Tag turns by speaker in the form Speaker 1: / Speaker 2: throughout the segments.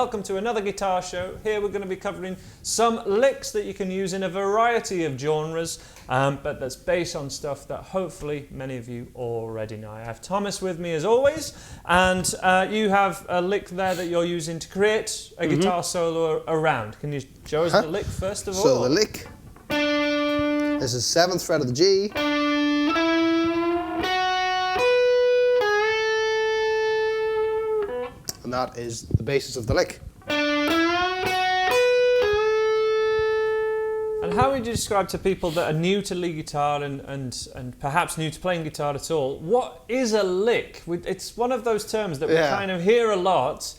Speaker 1: welcome to another guitar show. Here we're going to be covering some licks that you can use in a variety of genres, but that's based on stuff that hopefully many of you already know. I have Thomas with me as always, and you have a lick there that you're using to create a guitar solo around. Can you show us the lick first of all?
Speaker 2: So the lick, this is 7th fret of the G. And that is the basis of the lick.
Speaker 1: And how would you describe to people that are new to lead guitar and perhaps new to playing guitar at all, what is a lick? It's one of those terms that we kind of hear a lot.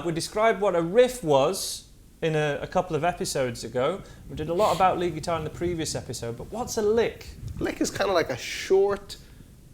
Speaker 1: We described what a riff was in a couple of episodes ago. We did a lot about lead guitar in the previous episode, but what's a lick?
Speaker 2: Lick is kind of like a short,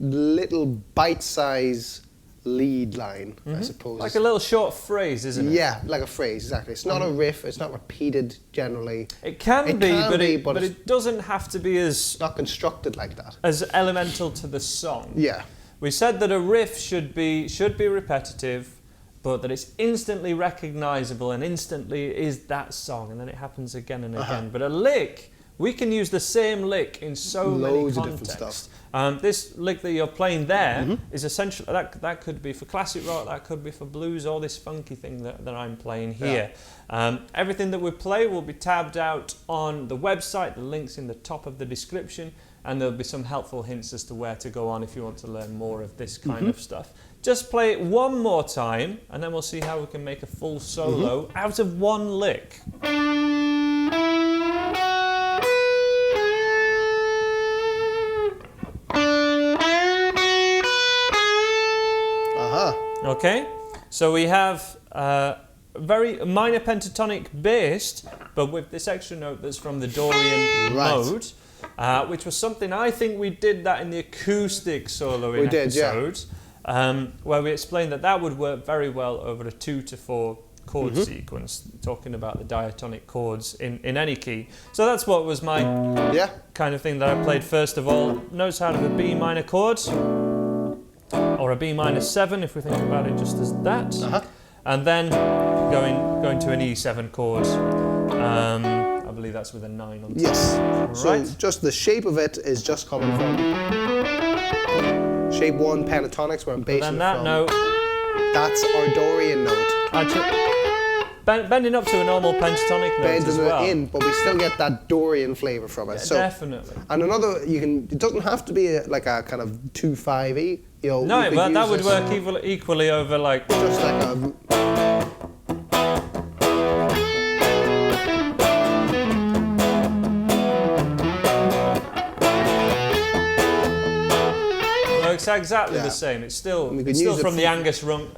Speaker 2: little bite-size lead line, I suppose.
Speaker 1: Like a little short phrase, isn't it?
Speaker 2: Yeah, like a phrase, exactly. It's not a riff, it's not repeated generally.
Speaker 1: It can be, but it doesn't have to be as...
Speaker 2: not constructed like that.
Speaker 1: As elemental to the song.
Speaker 2: Yeah.
Speaker 1: We said that a riff should be repetitive, but that it's instantly recognizable and instantly is that song, and then it happens again and again. But a lick, we can use the same lick in so many contexts. Of different stuff. This lick that you're playing there is essentially, that could be for classic rock, that could be for blues, or this funky thing that I'm playing here. Everything that we play will be tabbed out on the website, the link's in the top of the description, and there'll be some helpful hints as to where to go on if you want to learn more of this kind of stuff. Just play it one more time, and then we'll see how we can make a full solo out of one lick. Okay, so we have very minor pentatonic based, but with this extra note that's from the Dorian mode, which was something I think we did that in the acoustic soloing episode, where we explained that would work very well over a 2 to 4 chord sequence, talking about the diatonic chords in any key. So that's what was my kind of thing that I played first of all. Notes out of a B minor chord, or a B minor 7 if we think about it just as that, and then going to an E7 chord. I believe that's with a 9 on top.
Speaker 2: Yes.
Speaker 1: Right.
Speaker 2: So just the shape of it is just coming from shape 1 pentatonics, where I'm basing
Speaker 1: and then that note,
Speaker 2: that's our Dorian note.
Speaker 1: Bending up to a normal pentatonic note as well.
Speaker 2: But we still get that Dorian flavour from it.
Speaker 1: Yeah,
Speaker 2: so,
Speaker 1: definitely.
Speaker 2: And another, it doesn't have to be like a kind of 2-5-E.
Speaker 1: No, but that would work equally over like...
Speaker 2: just like a...
Speaker 1: It's exactly the same. It's still from the Angus Young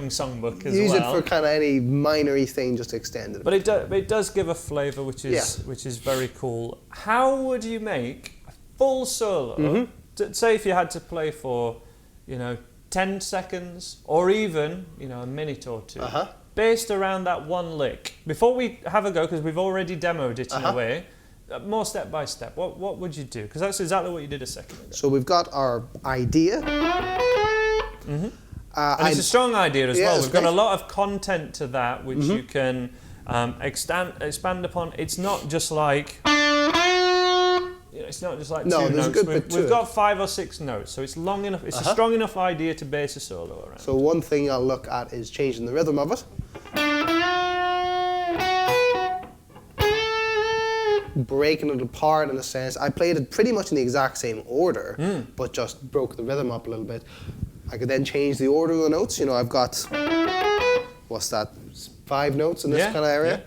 Speaker 1: songbook as well.
Speaker 2: Use it for kind of any minor-y thing, just extend it.
Speaker 1: But it does give a flavour which is very cool. How would you make a full solo? Say if you had to play for 10 seconds or even a minute or two, based around that one lick. Before we have a go, because we've already demoed it in a way. More step by step. What would you do? Because that's exactly what you did a second ago.
Speaker 2: So we've got our idea.
Speaker 1: And it's a strong idea as well. We've got a lot of content to that which you can expand upon. It's not just like two notes. We've got 5 or 6 notes, so it's long enough. It's a strong enough idea to base a solo around.
Speaker 2: So one thing I'll look at is changing the rhythm of it. Breaking it apart in a sense. I played it pretty much in the exact same order, but just broke the rhythm up a little bit. I could then change the order of the notes. I've got, 5 notes in this kind of area.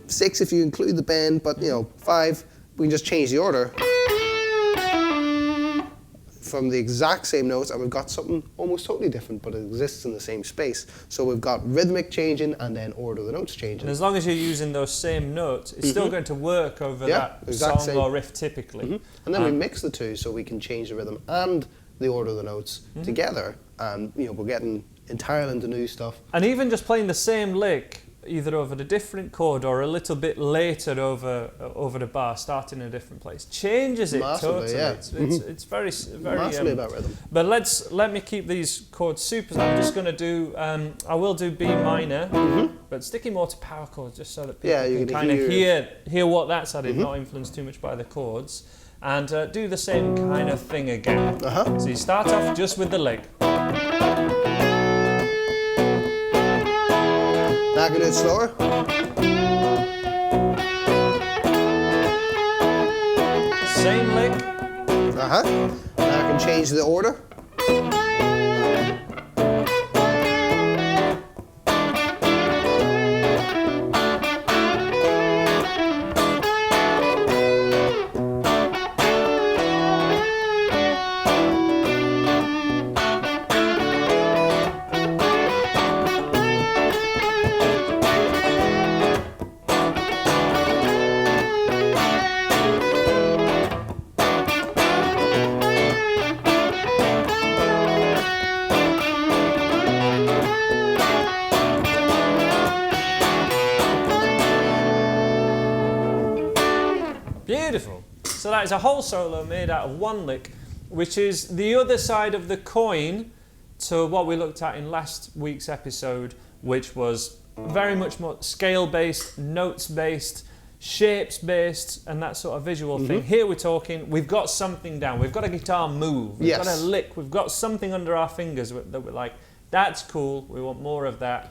Speaker 2: 6 if you include the bend, but 5, we can just change the order from the exact same notes, and we've got something almost totally different, but it exists in the same space. So we've got rhythmic changing and then order of the notes changing.
Speaker 1: And as long as you're using those same notes, it's still going to work over that song or riff typically.
Speaker 2: And then we mix the two so we can change the rhythm and the order of the notes together, and we're getting entirely into new stuff.
Speaker 1: And even just playing the same lick either over the different chord or a little bit later over the bar, starting in a different place, changes it
Speaker 2: Massively,
Speaker 1: totally.
Speaker 2: yeah.
Speaker 1: It's very
Speaker 2: Massively about rhythm.
Speaker 1: But let me keep these chords super. I'm just going to do. I will do B minor, but sticking more to power chords just so that people can kind of hear what that's at, not influenced too much by the chords, and do the same kind of thing again. So you start off just with the lick.
Speaker 2: Now I can do it slower.
Speaker 1: Same lick.
Speaker 2: Now I can change the order.
Speaker 1: Beautiful. So that is a whole solo made out of one lick, which is the other side of the coin to what we looked at in last week's episode, which was very much more scale-based, notes-based, shapes-based, and that sort of visual thing. Here we're talking, we've got something down. We've got a guitar move. We've got a lick. We've got something under our fingers that we're like, that's cool. We want more of that.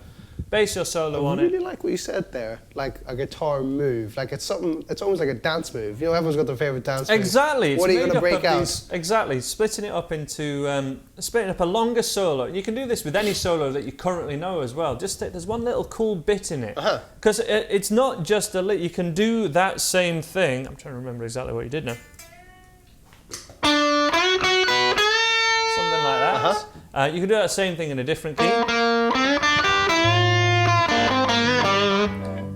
Speaker 1: Base your solo on it.
Speaker 2: I really like what you said there, like a guitar move. Like it's something, it's almost like a dance move. You know, everyone's got their favourite dance move.
Speaker 1: Exactly.
Speaker 2: What are you going to break out?
Speaker 1: Exactly. Splitting it up into, splitting up a longer solo. You can do this with any solo that you currently know as well. Just there's one little cool bit in it. Because it's not just a lick. You can do that same thing. I'm trying to remember exactly what you did now. Something like that. You can do that same thing in a different key.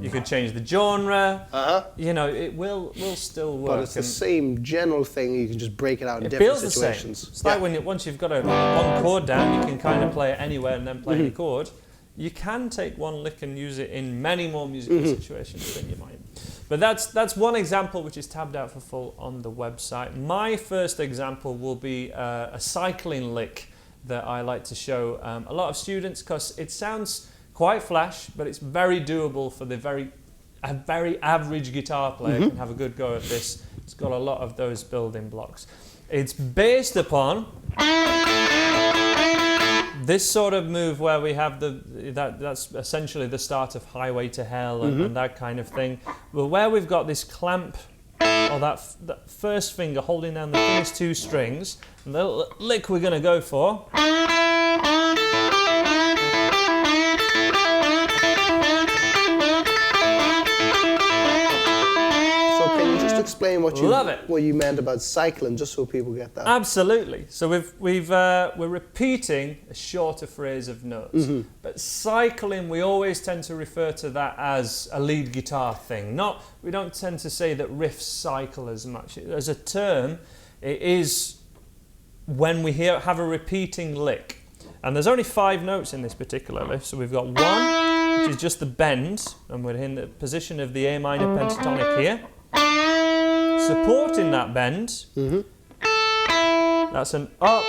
Speaker 1: You could change the genre. You know, it will still work.
Speaker 2: But it's the same general thing. You can just break it out in
Speaker 1: It
Speaker 2: different
Speaker 1: feels
Speaker 2: situations.
Speaker 1: the same. It's like when once you've got one chord down, you can kind of play it anywhere and then play any chord. You can take one lick and use it in many more musical situations than you might. But that's one example which is tabbed out for full on the website. My first example will be a cycling lick that I like to show a lot of students, because it sounds quite flash, but it's very doable for a very average guitar player can have a good go at this. It's got a lot of those building blocks. It's based upon this sort of move where we have that's essentially the start of Highway to Hell and that kind of thing. But where we've got this clamp, or that first finger holding down the first two strings, and the lick we're going to go for.
Speaker 2: Explain what you meant about cycling, just so people get that.
Speaker 1: Absolutely. So we're repeating a shorter phrase of notes, but cycling, we always tend to refer to that as a lead guitar thing. We don't tend to say that riffs cycle as much. As a term, it is when we have a repeating lick, and there's only 5 notes in this particular lick. So we've got 1, which is just the bend, and we're in the position of the A minor pentatonic here. Supporting that bend, that's an up,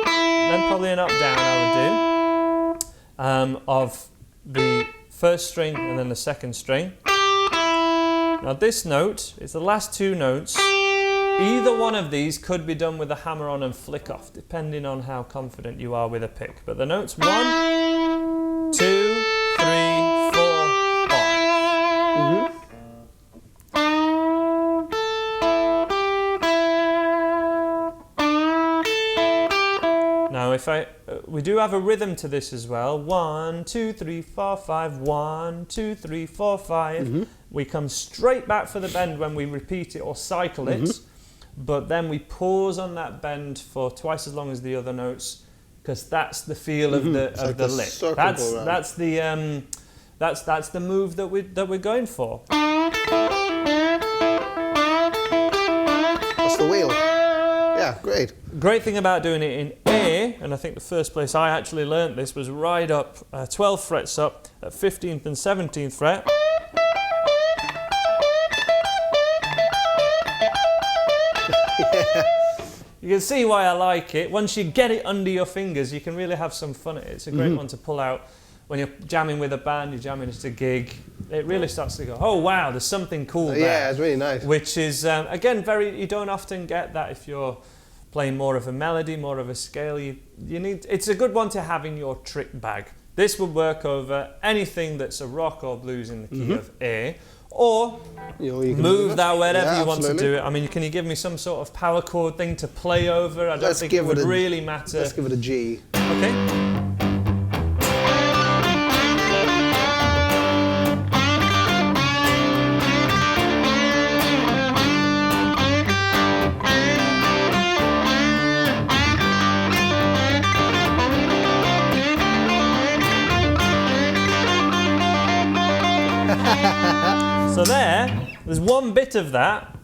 Speaker 1: then probably an up down I would do, of the first string and then the second string. Now this note is the last 2 notes. Either one of these could be done with a hammer on and flick off, depending on how confident you are with a pick. But the notes 1, 2, 3, 4, 5. Now, we do have a rhythm to this as well. 1, 2, 3, 4, 5. 1, 2, 3, 4, 5. We come straight back for the bend when we repeat it or cycle it, but then we pause on that bend for twice as long as the other notes, because that's the feel of the lick. That's the move that we're going for.
Speaker 2: That's the wheel. Yeah, great.
Speaker 1: Great thing about doing it in A A, and I think the first place I actually learnt this was right up 12 frets up at 15th and 17th fret. You can see why I like it. Once you get it under your fingers, you can really have some fun at it. It's a great one to pull out when you're jamming with a band, you're jamming at a gig. It really starts to go, oh wow, there's something cool there.
Speaker 2: Yeah, it's really nice.
Speaker 1: Which is, again, you don't often get that if you're playing more of a melody, more of a scale. It's a good one to have in your trick bag. This would work over anything that's a rock or blues in the key of A. Or
Speaker 2: you can
Speaker 1: move that wherever
Speaker 2: yeah,
Speaker 1: you want
Speaker 2: absolutely.
Speaker 1: to do it. I mean, can you give me some sort of power chord thing to play over? I don't think it would really matter.
Speaker 2: Let's give it a G.
Speaker 1: Okay. So there's one bit of that,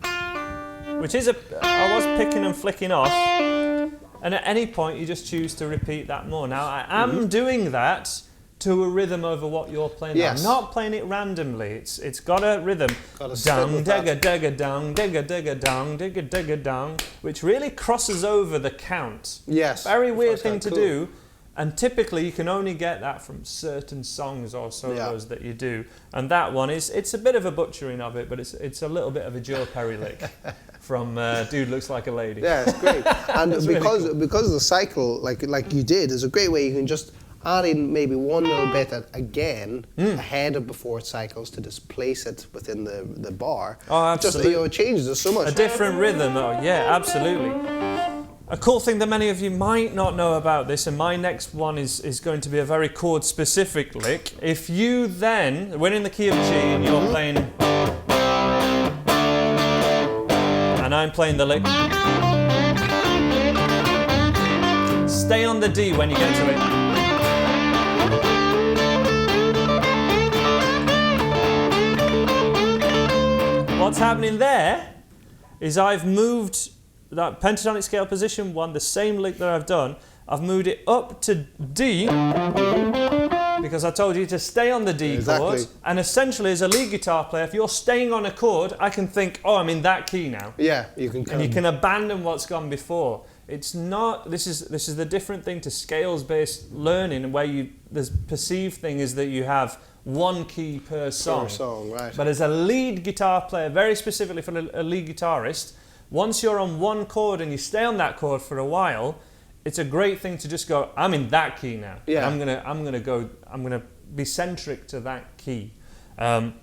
Speaker 1: which is I was picking and flicking off, and at any point you just choose to repeat that more. Now I am doing that to a rhythm over what you're playing.
Speaker 2: Yes.
Speaker 1: I'm not playing it randomly. It's got a rhythm.
Speaker 2: Dang,
Speaker 1: digga digga dong, digga digga dong, digga digga dong, which really crosses over the count.
Speaker 2: Yes.
Speaker 1: Very weird thing to do. And typically you can only get that from certain songs or solos that you do. And that one it's a bit of a butchering of it, but it's a little bit of a Joe Perry lick from Dude Looks Like a Lady.
Speaker 2: Yeah, it's great. And
Speaker 1: It's
Speaker 2: because
Speaker 1: really cool.
Speaker 2: because of the cycle, like you did, is a great way you can just add in maybe one little bit again ahead of before it cycles to displace it within the bar.
Speaker 1: Oh, absolutely.
Speaker 2: Just, it changes it so much.
Speaker 1: A different rhythm, oh yeah, absolutely. A cool thing that many of you might not know about this, and my next one is going to be a very chord specific lick. If you then, we're in the key of G and you're playing, and I'm playing the lick, stay on the D when you get to it. What's happening there is I've moved that pentatonic scale position 1, the same lick that I've done, I've moved it up to D because I told you to stay on the D chord. And essentially, as a lead guitar player, if you're staying on a chord, I can think, oh, I'm in that key now.
Speaker 2: Yeah, you can.
Speaker 1: And you can abandon what's gone before. It's not. This is the different thing to scales-based learning, where the perceived thing is that you have one key per song.
Speaker 2: Per song, right?
Speaker 1: But as a lead guitar player, very specifically for a lead guitarist, once you're on one chord and you stay on that chord for a while, it's a great thing to just go, I'm in that key now.
Speaker 2: Yeah.
Speaker 1: I'm gonna be centric to that key. And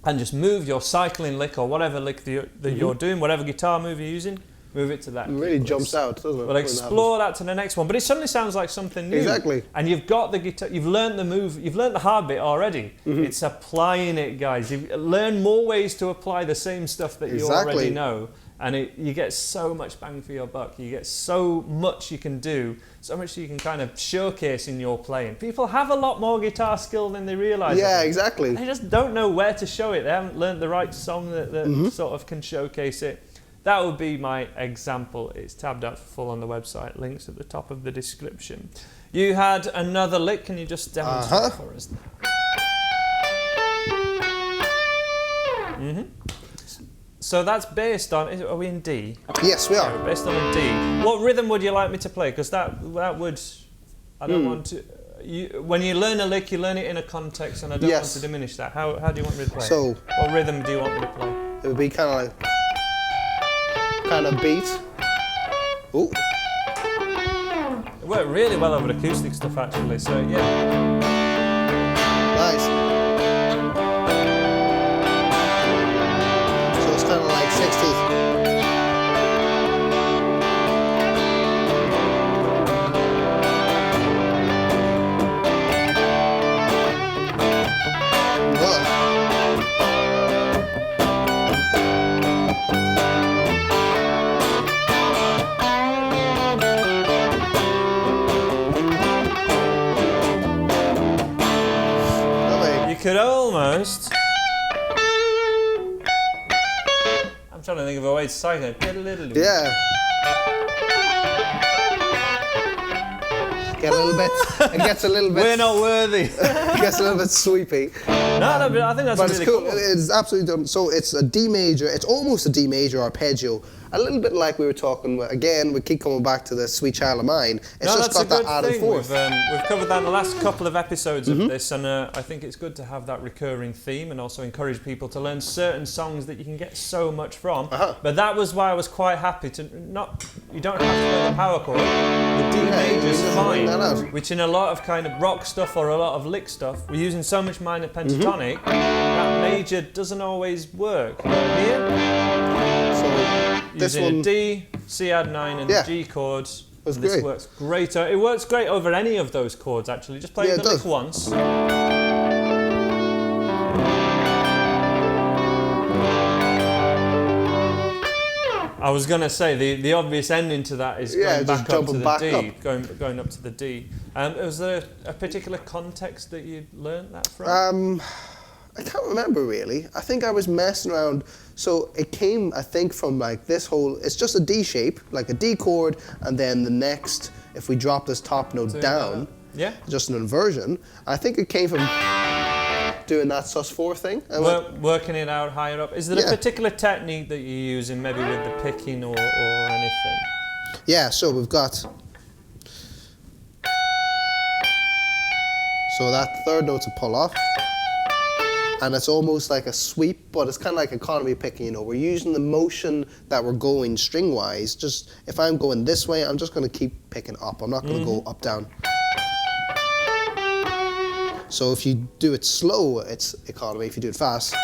Speaker 1: just move your cycling lick or whatever lick that you're doing, whatever guitar move you're using, move it to that.
Speaker 2: It really jumps out, doesn't it?
Speaker 1: We'll explore that to the next one. But it suddenly sounds like something new.
Speaker 2: Exactly.
Speaker 1: And you've got the guitar, you've learned the move, you've learned the hard bit already. It's applying it, guys. You've learned more ways to apply the same stuff that you already know. And you get so much bang for your buck. You get so much you can do, so much you can kind of showcase in your playing. People have a lot more guitar skill than they realise.
Speaker 2: Yeah, exactly.
Speaker 1: They just don't know where to show it. They haven't learned the right song that sort of can showcase it. That would be my example. It's tabbed out for full on the website. Links at the top of the description. You had another lick. Can you just demonstrate for us? So that's based on, are we in D?
Speaker 2: Yes, we are.
Speaker 1: Yeah, based on a D. What rhythm would you like me to play? Because that would, I don't want to, when you learn a lick, you learn it in a context, and I don't want to diminish that. How do you want me to play?
Speaker 2: So,
Speaker 1: what rhythm do you want me to play?
Speaker 2: It would be kind of beat. Ooh.
Speaker 1: It worked really well over acoustic stuff, actually, so yeah.
Speaker 2: Nice. Kind of like 60s.
Speaker 1: You could almost. I'm trying to think of a way to cycle it.
Speaker 2: Yeah. get a little bit. It gets a little bit.
Speaker 1: We're not worthy.
Speaker 2: It gets a little bit sweepy.
Speaker 1: No, but I think that's
Speaker 2: But
Speaker 1: really
Speaker 2: it's cool.
Speaker 1: cool.
Speaker 2: It's absolutely done. So it's a D major. It's almost a D major arpeggio. A little bit like we were talking. Again, we keep coming back to the Sweet Child of Mine. It's
Speaker 1: No,
Speaker 2: just
Speaker 1: that's
Speaker 2: got
Speaker 1: a
Speaker 2: that
Speaker 1: good
Speaker 2: added
Speaker 1: thing.
Speaker 2: fourth.
Speaker 1: We've covered that in the last couple of episodes of this, and I think it's good to have that recurring theme, and also encourage people to learn certain songs that you can get so much from. But that was why I was quite happy to not. You don't have to learn the power chord. The D major's
Speaker 2: you just bring that out.
Speaker 1: fine, which in a lot of kind of rock stuff or a lot of lick stuff, we're using so much minor pentatonic that major doesn't always work. Here,
Speaker 2: So this
Speaker 1: using
Speaker 2: one.
Speaker 1: a D, C add 9 and
Speaker 2: Yeah.
Speaker 1: G chord.
Speaker 2: That's
Speaker 1: And this
Speaker 2: great.
Speaker 1: works great. It works great over any of those chords actually. Just play
Speaker 2: Yeah,
Speaker 1: the
Speaker 2: it does.
Speaker 1: lick once. I was gonna say the obvious ending to that is
Speaker 2: Yeah,
Speaker 1: going
Speaker 2: just
Speaker 1: back up to
Speaker 2: jumping
Speaker 1: the
Speaker 2: back
Speaker 1: D,
Speaker 2: up.
Speaker 1: going up to the D. Was there a particular context that you learnt that from?
Speaker 2: I can't remember really. I think I was messing around. So it came, I think, from like this whole. It's just a D shape, like a D chord, and then the next, if we drop this top note down,
Speaker 1: Yeah.
Speaker 2: just an inversion. I think it came from doing that sus4 thing. I went,
Speaker 1: Working it out higher up. Is there a particular technique that you're using, maybe with the picking or anything?
Speaker 2: yeah, so we've got. So that third note's a pull off. And it's almost like a sweep, but it's kind of like economy picking, you know. We're using the motion that we're going string-wise. Just, if I'm going this way, I'm just going to keep picking up. I'm not going to go up, down. So if you do it slow, it's economy. If you do it fast,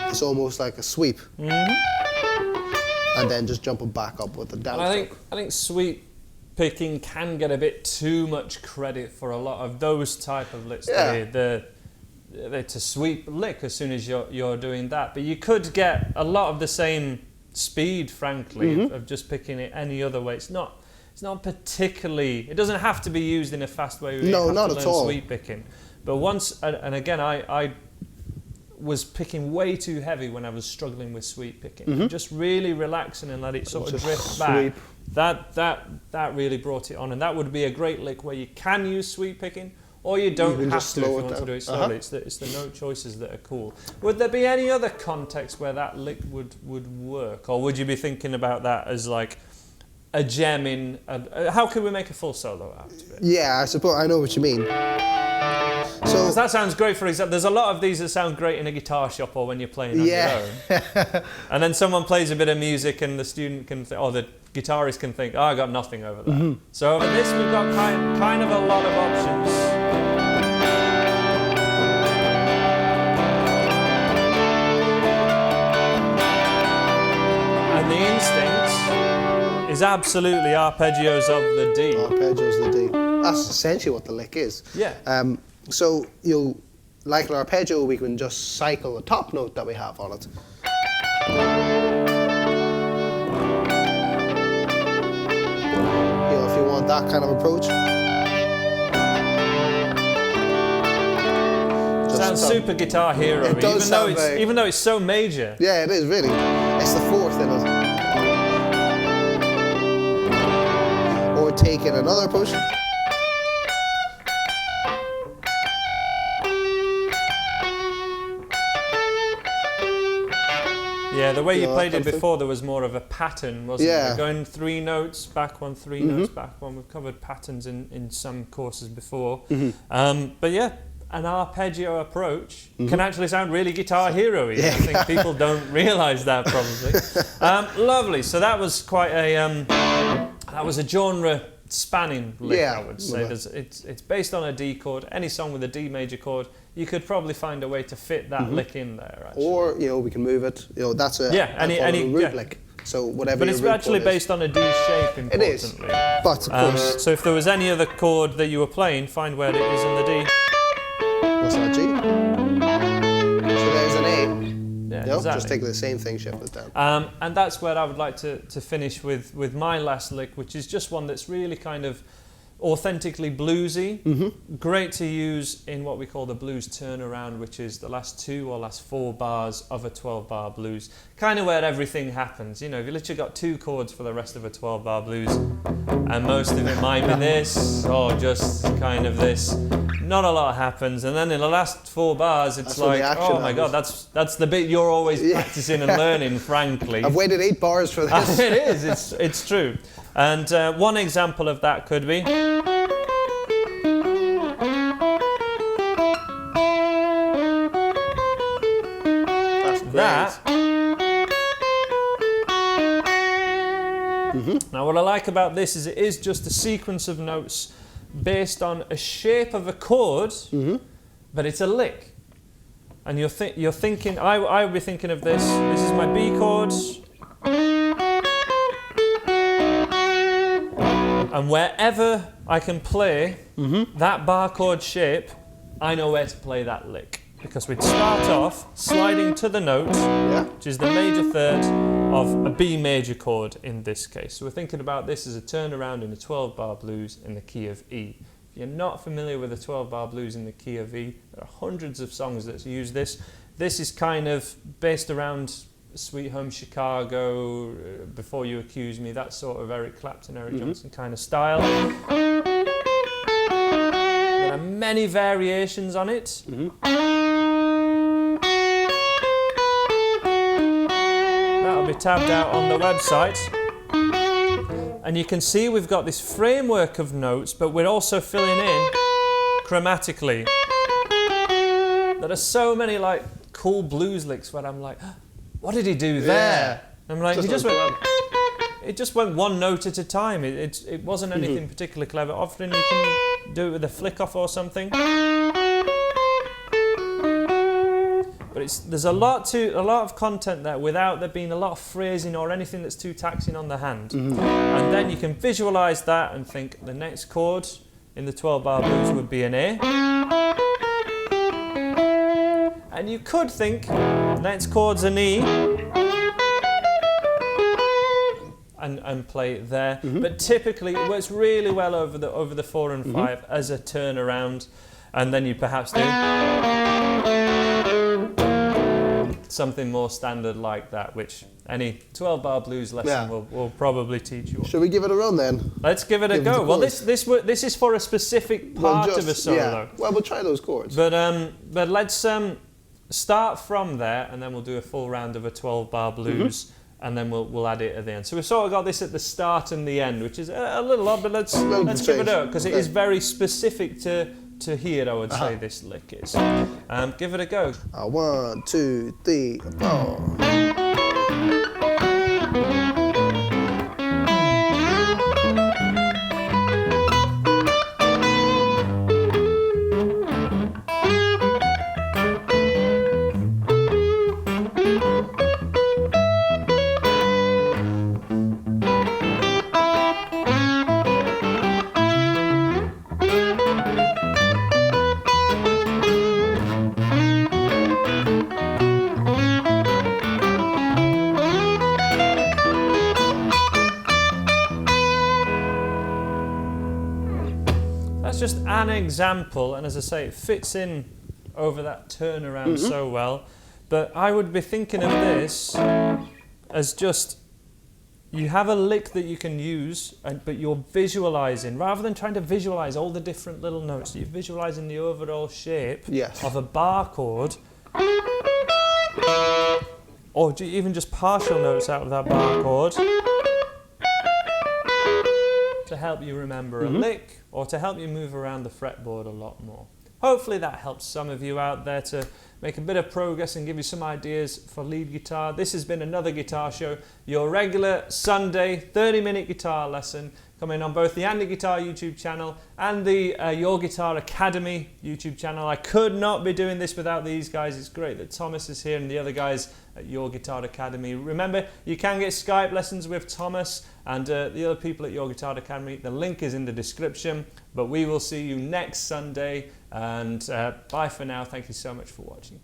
Speaker 2: it's almost like a sweep. And then just jumping back up with the down.
Speaker 1: I think sweep picking can get a bit too much credit for a lot of those type of licks.
Speaker 2: Yeah.
Speaker 1: To sweep lick as soon as you're doing that, but you could get a lot of the same speed, frankly, of just picking it any other way. It's not particularly. It doesn't have to be used in a fast way.
Speaker 2: No, not
Speaker 1: to
Speaker 2: at
Speaker 1: learn
Speaker 2: all.
Speaker 1: Sweep picking, but once and again, I was picking way too heavy when I was struggling with sweep picking. Just really relaxing and let it sort of
Speaker 2: Just
Speaker 1: drift back.
Speaker 2: sweep.
Speaker 1: That really brought it on, and that would be a great lick where you can use sweep picking. Or you don't
Speaker 2: can
Speaker 1: have
Speaker 2: just
Speaker 1: to if
Speaker 2: slow
Speaker 1: you
Speaker 2: it
Speaker 1: want to
Speaker 2: down.
Speaker 1: do it slowly. It's the note choices that are cool. Would there be any other context where that lick would work? Or would you be thinking about that as like a gem in... how could we make a full solo out of it?
Speaker 2: Yeah, I suppose I know what you mean. So
Speaker 1: 'Cause that sounds great, for example. There's a lot of these that sound great in a guitar shop or when you're playing on your own. And then someone plays a bit of music and the student can think, or the guitarist can think, oh, I got nothing over that. So over this, we've got kind of a lot of options. And the instinct is absolutely arpeggios of the D.
Speaker 2: Arpeggios the D. That's essentially what the lick is.
Speaker 1: Yeah.
Speaker 2: So you'll, like an arpeggio, we can just cycle the top note that we have on it. You know, if you want that kind of approach.
Speaker 1: Sounds super Guitar Hero.
Speaker 2: It does sound
Speaker 1: Even though it's so major.
Speaker 2: Yeah, it is really. It's the fourth in it. Or taking another approach.
Speaker 1: Yeah, the way you
Speaker 2: Yeah,
Speaker 1: played
Speaker 2: that
Speaker 1: it
Speaker 2: kind of
Speaker 1: before, there was more of a pattern, wasn't
Speaker 2: Yeah.
Speaker 1: it? Going 3 notes, back 1, 3 notes, back 1. We've covered patterns in some courses before. But yeah, an arpeggio approach can actually sound really Guitar Hero-y. I think people don't realise that probably. Lovely. So that was quite a genre spanning lick,
Speaker 2: Yeah,
Speaker 1: I would say. It's based on a D chord. Any song with a D major chord, you could probably find a way to fit that lick in there. Actually.
Speaker 2: Or, you know, we can move it. You know, that's a
Speaker 1: any
Speaker 2: root
Speaker 1: yeah.
Speaker 2: lick. So whatever.
Speaker 1: But
Speaker 2: your
Speaker 1: it's
Speaker 2: root
Speaker 1: actually
Speaker 2: chord is.
Speaker 1: based on a D shape,
Speaker 2: It is.
Speaker 1: importantly.
Speaker 2: But of course,
Speaker 1: So if there was any other chord that you were playing, find where it is in the D.
Speaker 2: what's that G? So there's an A.
Speaker 1: Yeah,
Speaker 2: No,
Speaker 1: exactly.
Speaker 2: just take the same thing, shift it down.
Speaker 1: And that's where I would like to finish with my last lick, which is just one that's really kind of authentically bluesy. Great to use in what we call the blues turnaround, which is the last 2 or last 4 bars of a 12-bar blues. Kind of where everything happens. You know, if you literally got 2 chords for the rest of a 12-bar blues, and most of it might be this or just kind of this. Not a lot happens, and then in the last 4 bars, it's like, oh my god, that's the bit you're always practicing and learning. Frankly,
Speaker 2: I've waited 8 bars for this.
Speaker 1: It is. It's true. And one example of that could be.
Speaker 2: That's great.
Speaker 1: That. Now, what I like about this is it is just a sequence of notes based on a shape of a chord, but it's a lick. And you're thinking, I would be thinking of this. This is my B chord. And wherever I can play that bar chord shape, I know where to play that lick. Because we'd start off sliding to the note, which is the major third of a B major chord in this case. So we're thinking about this as a turnaround in a 12-bar blues in the key of E. If you're not familiar with a 12-bar blues in the key of E, there are hundreds of songs that use this. This is kind of based around Sweet Home Chicago, Before You Accuse Me, that sort of Eric Clapton, Eric Johnson kind of style. There are many variations on it. That'll be tabbed out on the website. And you can see we've got this framework of notes, but we're also filling in chromatically. There are so many like cool blues licks where I'm like, what did he do there? I'm like, it just went one note at a time. It wasn't anything particularly clever. Often you can do it with a flick off or something. But there's a lot of content there without there being a lot of phrasing or anything that's too taxing on the hand. And then you can visualize that and think the next chord in the 12-bar blues would be an A. And you could think next chord's an E and play it there. But typically it works really well over the 4 and 5 as a turnaround, and then you perhaps do something more standard like that, which any 12-bar blues lesson will probably teach you.
Speaker 2: Should we give it a run then?
Speaker 1: Let's give it a go. Well, this is for a specific part of a solo.
Speaker 2: Yeah. Well, we'll try those chords.
Speaker 1: But let's start from there, and then we'll do a full round of a 12-bar blues, and then we'll add it at the end. So we've sort of got this at the start and the end, which is a little odd, but let's give it a go, because it is very specific to here, I would say this lick is. Give it a go.
Speaker 2: 1, 2, 3, 4.
Speaker 1: That's just an example, and as I say, it fits in over that turnaround so well. But I would be thinking of this as just, you have a lick that you can use, but you're visualizing, rather than trying to visualize all the different little notes, you're visualizing the overall shape of a bar chord, or even just partial notes out of that bar chord, to help you remember a lick, or to help you move around the fretboard a lot more. Hopefully that helps some of you out there to make a bit of progress and give you some ideas for lead guitar. This has been another guitar show, your regular Sunday 30-minute guitar lesson, coming on both the Andy Guitar YouTube channel and the Your Guitar Academy YouTube channel. I could not be doing this without these guys. It's great that Thomas is here and the other guys at Your Guitar Academy. Remember, you can get Skype lessons with Thomas and the other people at Your Guitar Academy. The link is in the description, but we will see you next Sunday, and bye for now. Thank you so much for watching.